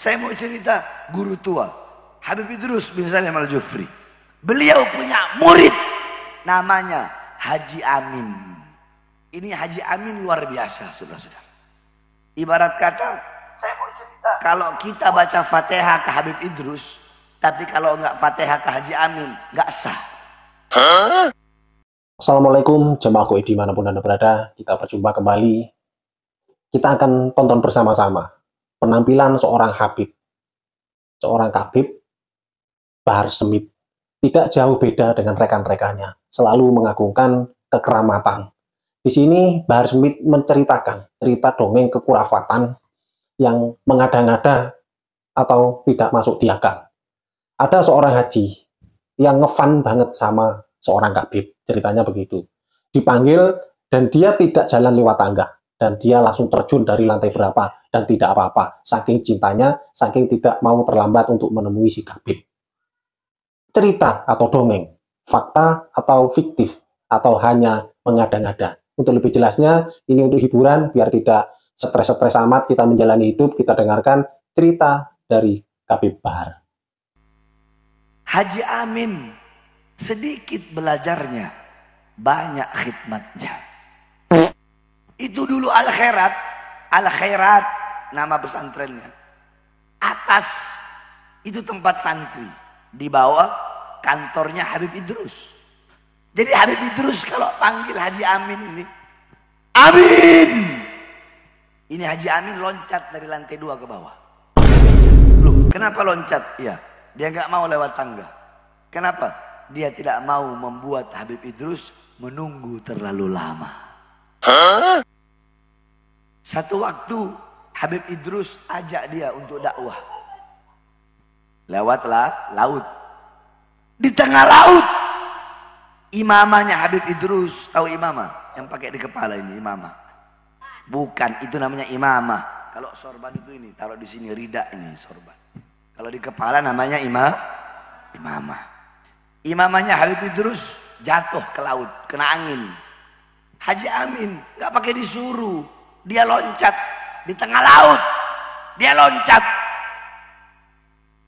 Saya mau cerita guru tua Habib Idrus bin Salim Al-Jufri. Beliau punya murid namanya Haji Amin. Ini Haji Amin luar biasa, saudara-saudara. Ibarat kata, saya mau cerita, kalau kita baca Fatihah ke Habib Idrus, tapi kalau enggak Fatihah ke Haji Amin, enggak sah. Assalamualaikum jemaahku dimanapun Anda berada. Kita berjumpa kembali. Kita akan tonton bersama-sama penampilan seorang Habib, seorang Kabib Bahar Smith. Tidak jauh beda dengan rekan-rekannya, selalu mengagungkan kekeramatan. Di sini Bahar Smith menceritakan cerita dongeng kekurafatan yang mengada-ngada atau tidak masuk di akal. Ada seorang haji yang ngefan banget sama seorang Kabib, ceritanya begitu. Dipanggil dan dia tidak jalan lewat tangga, dan dia langsung terjun dari lantai berapa dan tidak apa-apa, saking cintanya, saking tidak mau terlambat untuk menemui si Kabib. Cerita atau dongeng, fakta atau fiktif, atau hanya mengada-ngada. Untuk lebih jelasnya, ini untuk hiburan, biar tidak stres-stres amat kita menjalani hidup, kita dengarkan cerita dari Kabib Bahar. Haji Amin sedikit belajarnya, banyak khidmatnya. Itu dulu Al-Khairat nama pesantrennya. Atas itu tempat santri, di bawah kantornya Habib Idrus. Jadi Habib Idrus kalau panggil Haji Amin ini, Amin! Ini Haji Amin loncat dari lantai 2 ke bawah. Loh, kenapa loncat? Ya, dia nggak mau lewat tangga. Kenapa? Dia tidak mau membuat Habib Idrus menunggu terlalu lama. Satu waktu Habib Idrus ajak dia untuk dakwah. Lewatlah laut. Di tengah laut, imamahnya Habib Idrus, tahu imamah? Yang pakai di kepala ini imamah. Bukan, itu namanya imamah. Kalau sorban itu ini, taruh di sini rida ini sorban. Kalau di kepala namanya imamah. Imamahnya Habib Idrus jatuh ke laut, kena angin. Haji Amin nggak pakai disuruh, dia loncat di tengah laut. Dia loncat.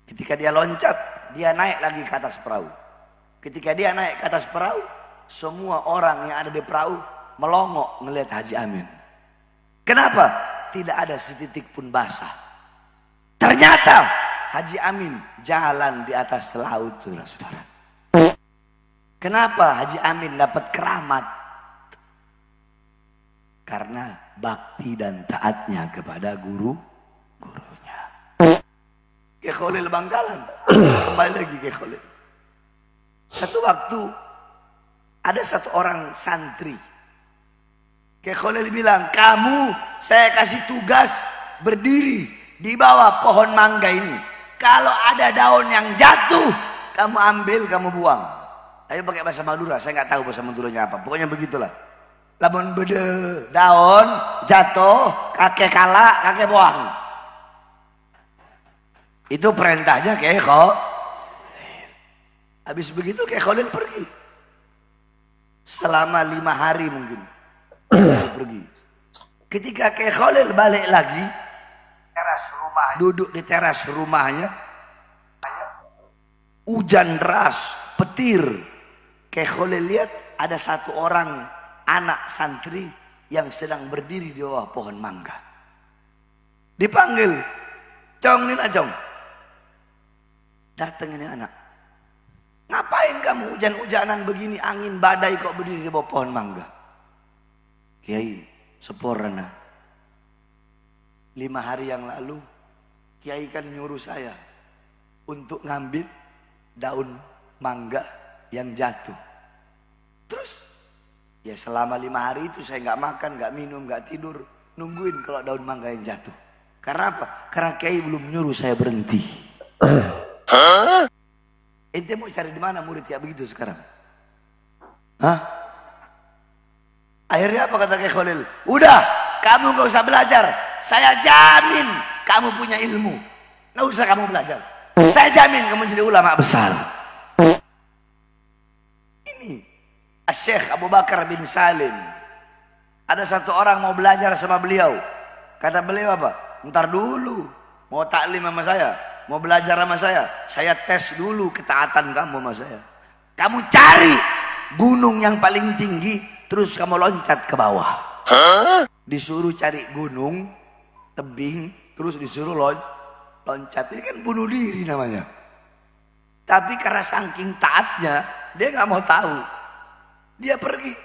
Ketika dia loncat, dia naik lagi ke atas perahu. Ketika dia naik ke atas perahu, semua orang yang ada di perahu melongok ngelihat Haji Amin. Kenapa? Tidak ada setitik pun basah. Ternyata Haji Amin jalan di atas laut, saudara-saudara. Kenapa Haji Amin dapat keramat? Karena bakti dan taatnya kepada gurunya. Kiai Khalil Bangkalan, kembali lagi Kiai Khalil. Satu waktu ada satu orang santri. Kiai Khalil bilang, kamu saya kasih tugas berdiri di bawah pohon mangga ini. Kalau ada daun yang jatuh, kamu ambil, kamu buang. Tapi pakai bahasa Madura, saya nggak tahu bahasa Maduranya apa. Pokoknya begitulah. Lamun bede daun jatuh, kakek kala, kakek buang. Itu perintahnya Kiai Khalil. Habis begitu Kiai Khalil pergi. Selama 5 hari mungkin. Pergi. Ketika Kiai Khalil balik lagi, teras rumah, duduk di teras rumahnya, hujan deras, petir. Kiai Khalil lihat ada satu orang anak santri yang sedang berdiri di bawah pohon mangga. Dipanggil, Cong Nina Cong. Datang ini anak. Ngapain kamu hujan-hujanan begini, angin badai kok berdiri di bawah pohon mangga? Kiai, seporana. 5 hari yang lalu, Kiai kan nyuruh saya untuk ngambil daun mangga yang jatuh. Terus, ya selama 5 hari itu saya nggak makan, nggak minum, nggak tidur, nungguin kalau daun mangga yang jatuh. Karena apa? Karena Kiai belum nyuruh saya berhenti. Ente mau cari di mana murid kayak begitu sekarang? Hah? Akhirnya apa kata Kiai Khalil? Udah, kamu nggak usah belajar. Saya jamin kamu punya ilmu. Nggak usah kamu belajar. Saya jamin kamu jadi ulama besar. Ini Syekh Abu Bakar bin Salim. Ada satu orang mau belajar sama beliau. Kata beliau apa? Ntar dulu. Mau taklim sama saya, mau belajar sama saya tes dulu ketaatan kamu sama saya. Kamu cari gunung yang paling tinggi, terus kamu loncat ke bawah. Disuruh cari gunung, tebing, terus disuruh loncat. Ini kan bunuh diri namanya. Tapi karena saking taatnya, dia nggak mau tahu. Dia pergi,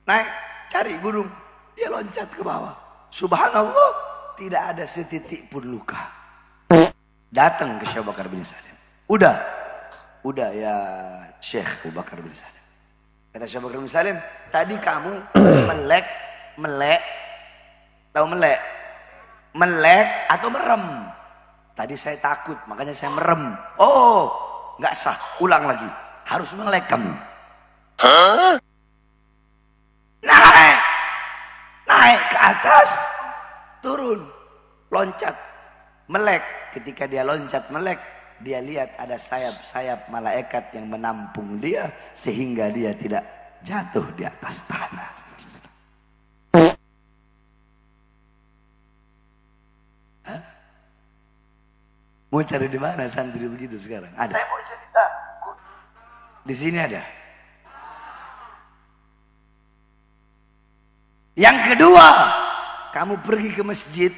naik, cari gunung, dia loncat ke bawah. Subhanallah, tidak ada setitik pun luka. Datang ke Syekh Abu Bakar bin Salim. Udah ya Syekh Abu Bakar bin Salim. Kata Syekh Abu Bakar bin Salim, tadi kamu melek, tahu melek? Melek atau merem? Tadi saya takut, makanya saya merem. Oh, nggak sah, ulang lagi. Harus melek kamu. Naik ke atas, turun, loncat, melek. Ketika dia loncat melek, dia lihat ada sayap-sayap malaikat yang menampung dia sehingga dia tidak jatuh di atas tanah. Hah? Mau cari di mana santri begitu sekarang? Ada. Saya mau cerita. Di sini ada. Yang kedua, kamu pergi ke masjid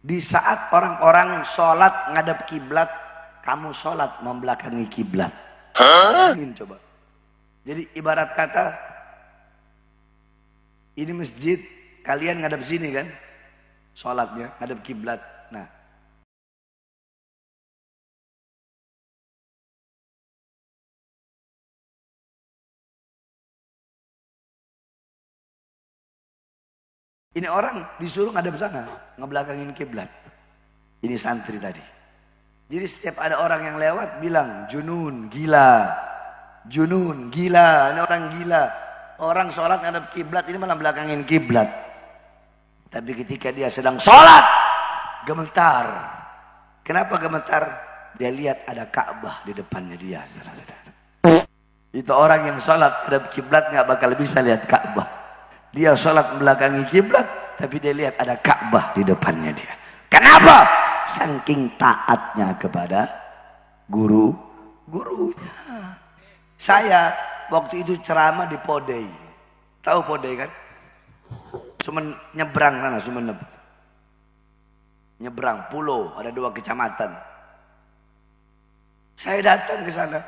di saat orang-orang sholat ngadap kiblat, kamu sholat membelakangi kiblat. Ingin coba. Jadi ibarat kata, ini masjid, kalian ngadap sini kan, sholatnya ngadap kiblat. Nah, ini orang disuruh ngadep sana, ngebelakangin kiblat. Ini santri tadi. Jadi setiap ada orang yang lewat bilang, junun, gila. Junun, gila, ini orang gila. Orang sholat ngadep kiblat, ini malah belakangin kiblat. Tapi ketika dia sedang sholat, gemetar. Kenapa gemetar? Dia lihat ada Ka'bah di depannya dia. Itu orang yang sholat ngadep kiblat nggak bakal bisa lihat Ka'bah. Dia sholat belakangi kiblat, tapi dia lihat ada Ka'bah di depannya dia. Kenapa? Saking taatnya kepada gurunya. Saya waktu itu ceramah di Podei. Tahu Podei kan? Nyebrang sana, Sumeneb. Nyebrang pulau, ada 2 kecamatan. Saya datang ke sana.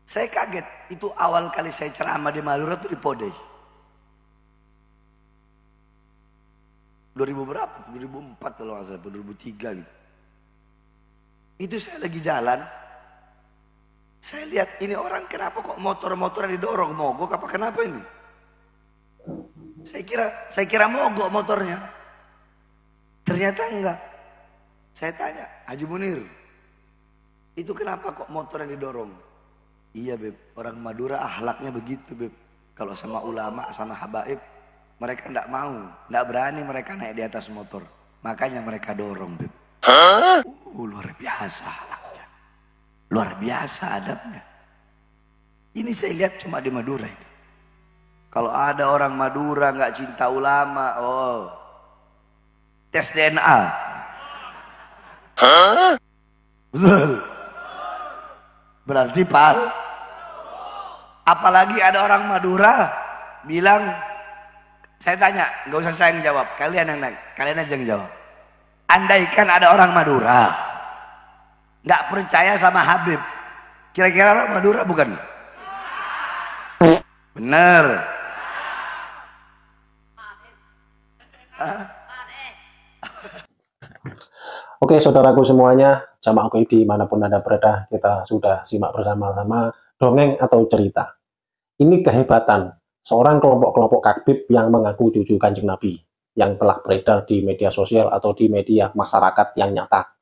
Saya kaget, itu awal kali saya ceramah di Madura itu di Podei. 2000 berapa? 2004 kalau nggak salah, 2003 gitu. Itu saya lagi jalan, saya lihat ini orang kenapa kok motor-motornya didorong, mogok apa kenapa ini? Saya kira mogok motornya, ternyata enggak. Saya tanya, Haji Munir, itu kenapa kok motornya didorong? Iya Beb, orang Madura akhlaknya begitu Beb. Kalau sama ulama, sama habaib, mereka tidak mau, tidak berani mereka naik di atas motor. Makanya mereka dorong, Beb. Luar biasa anaknya. Luar biasa adabnya. Ini saya lihat cuma di Madura ini. Kalau ada orang Madura nggak cinta ulama, oh, tes DNA. Betul. Berarti Pak. Apalagi ada orang Madura bilang, saya tanya, nggak usah saya yang jawab, kalian yang naik, kalian aja yang jawab. Andaikan ada orang Madura nggak percaya sama Habib, kira-kira orang Madura bukan? Bener. Oke, saudaraku semuanya, jamaah Qoib dimanapun Anda berada, kita sudah simak bersama-sama dongeng atau cerita. Ini kehebatan seorang kelompok-kelompok takbib yang mengaku cucu Kanjeng Nabi, yang telah beredar di media sosial atau di media masyarakat yang nyata.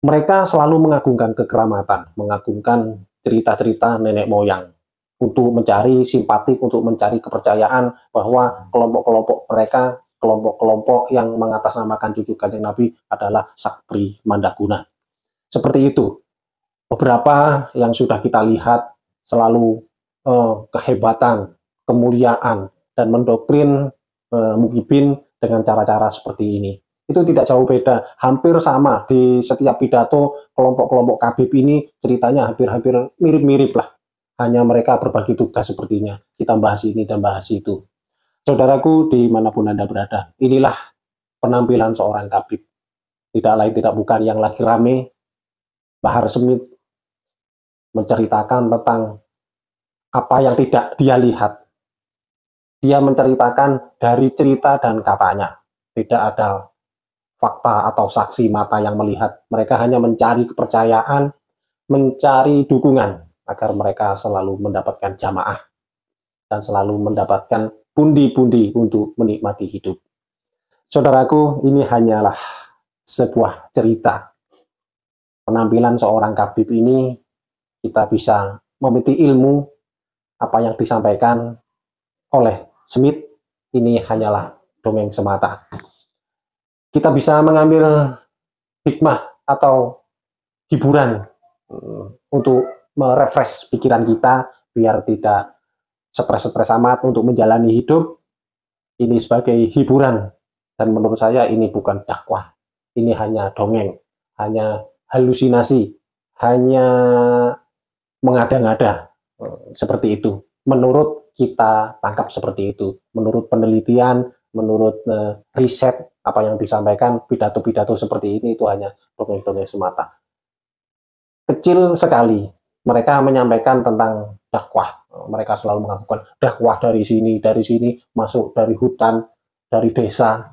Mereka selalu mengagungkan kekeramatan, mengagungkan cerita-cerita nenek moyang, untuk mencari simpatik, untuk mencari kepercayaan bahwa kelompok-kelompok mereka, kelompok-kelompok yang mengatasnamakan cucu Kanjeng Nabi adalah Sakbri Mandaguna. Seperti itu. Beberapa yang sudah kita lihat selalu kehebatan, kemuliaan, dan mendoktrin Muhyiddin dengan cara-cara seperti ini. Itu tidak jauh beda, hampir sama di setiap pidato kelompok-kelompok Khabib ini ceritanya hampir-hampir mirip-mirip lah. Hanya mereka berbagi tugas sepertinya. Kita bahas ini dan bahas itu. Saudaraku dimanapun Anda berada, inilah penampilan seorang Khabib. Tidak lain tidak bukan yang lagi rame, Bahar Smith menceritakan tentang apa yang tidak dia lihat. Dia menceritakan dari cerita dan katanya. Tidak ada fakta atau saksi mata yang melihat. Mereka hanya mencari kepercayaan, mencari dukungan agar mereka selalu mendapatkan jamaah dan selalu mendapatkan pundi-pundi untuk menikmati hidup. Saudaraku, ini hanyalah sebuah cerita. Penampilan seorang Khabib ini kita bisa memetik ilmu apa yang disampaikan oleh Smith ini hanyalah dongeng semata. Kita bisa mengambil hikmah atau hiburan untuk merefresh pikiran kita biar tidak stres-stres amat untuk menjalani hidup. Ini sebagai hiburan dan menurut saya ini bukan dakwah. Ini hanya dongeng, hanya halusinasi, hanya mengada-ngada seperti itu. Menurut kita tangkap seperti itu. Menurut penelitian, menurut riset apa yang disampaikan pidato-pidato seperti ini itu hanya dongeng-dongeng semata. Kecil sekali mereka menyampaikan tentang dakwah. Mereka selalu mengakukan dakwah dari sini, masuk dari hutan, dari desa.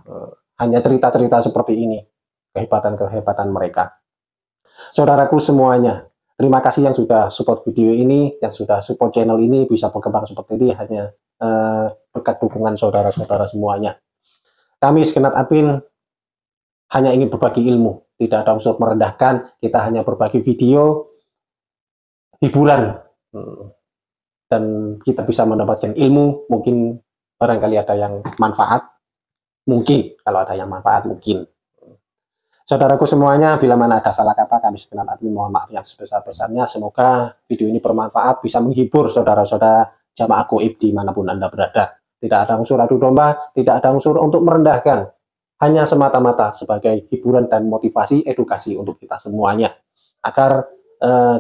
Hanya cerita-cerita seperti ini, kehebatan-kehebatan mereka. Saudaraku semuanya, terima kasih yang sudah support video ini, yang sudah support channel ini bisa berkembang seperti ini hanya berkat dukungan saudara-saudara semuanya. Kami segenap admin hanya ingin berbagi ilmu, tidak ada unsur merendahkan, kita hanya berbagi video, hiburan, dan kita bisa mendapatkan ilmu, mungkin barangkali ada yang manfaat, mungkin, kalau ada yang manfaat, mungkin. Saudaraku semuanya, bila mana ada salah kata, kami segenap admin mohon maaf yang sebesar-besarnya. Semoga video ini bermanfaat, bisa menghibur saudara-saudara jamaah goib dimanapun Anda berada. Tidak ada unsur adu domba, tidak ada unsur untuk merendahkan. Hanya semata-mata sebagai hiburan dan motivasi edukasi untuk kita semuanya. Agar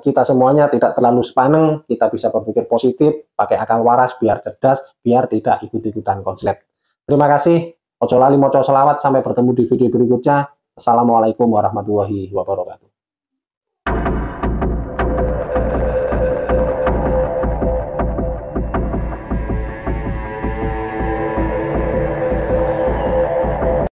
kita semuanya tidak terlalu sepaneng, kita bisa berpikir positif, pakai akal waras, biar cerdas, biar tidak ikut-ikutan konslet. Terima kasih. Ojo lali moco selawat, sampai bertemu di video berikutnya. Assalamualaikum warahmatullahi wabarakatuh.